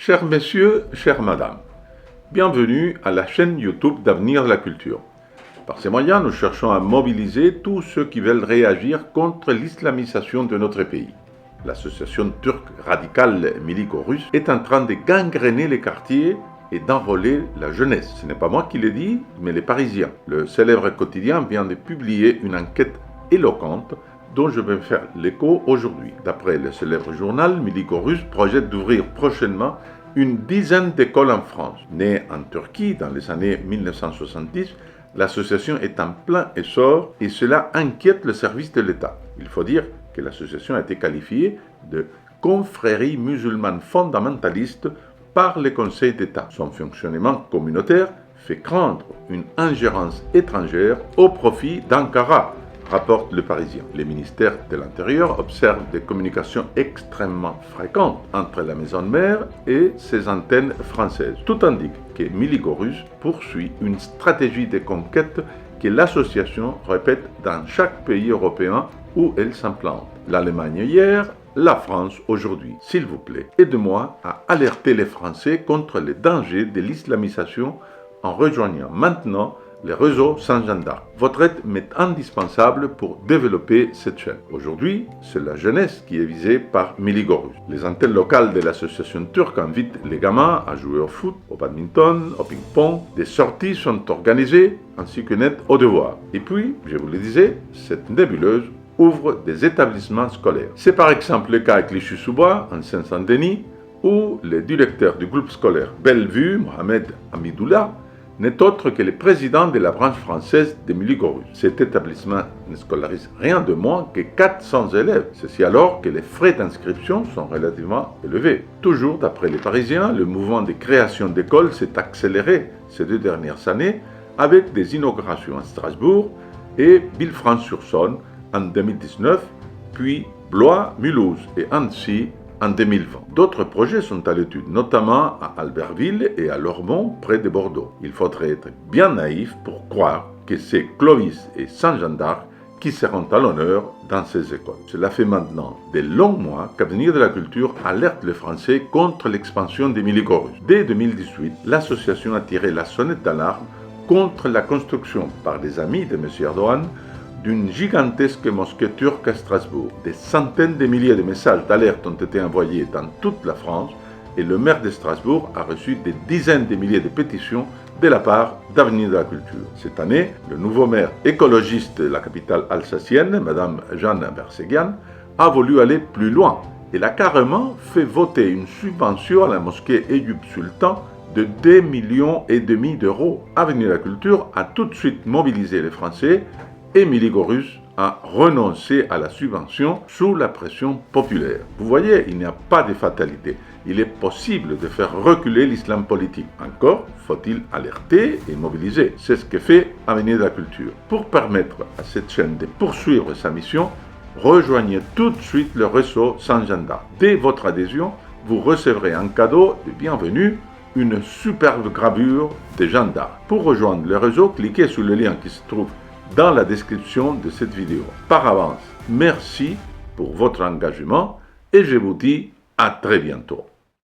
Chers messieurs, chères madames, bienvenue à la chaîne YouTube d'Avenir de la Culture. Par ces moyens, nous cherchons à mobiliser tous ceux qui veulent réagir contre l'islamisation de notre pays. L'association turque radicale milico-russe est en train de gangréner les quartiers et d'enrôler la jeunesse. Ce n'est pas moi qui le dis, mais les Parisiens. Le célèbre quotidien vient de publier une enquête éloquente dont je vais faire l'écho aujourd'hui. D'après le célèbre journal, Milico-Russe projette d'ouvrir prochainement une dizaine d'écoles en France. Née en Turquie dans les années 1970, l'association est en plein essor et cela inquiète le service de l'État. Il faut dire que l'association a été qualifiée de confrérie musulmane fondamentaliste par le Conseil d'État. Son fonctionnement communautaire fait craindre une ingérence étrangère au profit d'Ankara, rapporte Le Parisien. Les ministères de l'Intérieur observent des communications extrêmement fréquentes entre la maison mère et ses antennes françaises. Tout indique que Milico-Russe poursuit une stratégie de conquête que l'association répète dans chaque pays européen où elle s'implante. L'Allemagne hier, la France aujourd'hui. S'il vous plaît, aidez-moi à alerter les Français contre les dangers de l'islamisation en rejoignant maintenant les réseaux sans gendarme. Votre aide m'est indispensable pour développer cette chaîne. Aujourd'hui, c'est la jeunesse qui est visée par Milico-Russe. Les antennes locales de l'association turque invitent les gamins à jouer au foot, au badminton, au ping-pong. Des sorties sont organisées ainsi qu'une aide aux devoirs. Et puis, je vous le disais, cette nébuleuse ouvre des établissements scolaires. C'est par exemple le cas à Clichy-sous-Bois, en Seine-Saint-Denis, où le directeur du groupe scolaire Bellevue, Mohamed Hamidoullah, n'est autre que le président de la branche française de Milico-Russe. Cet établissement ne scolarise rien de moins que 400 élèves. Ceci alors que les frais d'inscription sont relativement élevés. Toujours d'après les Parisiens, le mouvement de création d'écoles s'est accéléré ces 2 dernières années avec des inaugurations à Strasbourg et Villefranche-sur-Saône en 2019, puis Blois, Mulhouse et Annecy en 2020. D'autres projets sont à l'étude, notamment à Albertville et à Lormont, près de Bordeaux. Il faudrait être bien naïf pour croire que c'est Clovis et Saint-Jean d'Arc qui seront à l'honneur dans ces écoles. Cela fait maintenant de longs mois qu'Avenir de la Culture alerte les Français contre l'expansion des Milico-Russes. Dès 2018, l'association a tiré la sonnette d'alarme contre la construction par des amis de M. Erdogan d'une gigantesque mosquée turque à Strasbourg. Des centaines de milliers de messages d'alerte ont été envoyés dans toute la France et le maire de Strasbourg a reçu des dizaines de milliers de pétitions de la part d'Avenir de la Culture. Cette année, le nouveau maire écologiste de la capitale alsacienne, Mme Jeanne Berseguian, a voulu aller plus loin. Elle a carrément fait voter une subvention à la mosquée Eyüp Sultan de 2,5 millions d'euros. Avenir de la Culture a tout de suite mobilisé les Français et Milico-Russe a renoncé à la subvention sous la pression populaire. Vous voyez, il n'y a pas de fatalité. Il est possible de faire reculer l'islam politique. Encore faut-il alerter et mobiliser. C'est ce que fait Avenir de la Culture. Pour permettre à cette chaîne de poursuivre sa mission, rejoignez tout de suite le réseau sans gendarme. Dès votre adhésion, vous recevrez en cadeau de bienvenue une superbe gravure de gendarme. Pour rejoindre le réseau, cliquez sur le lien qui se trouve dans la description de cette vidéo. Par avance, merci pour votre engagement et je vous dis à très bientôt.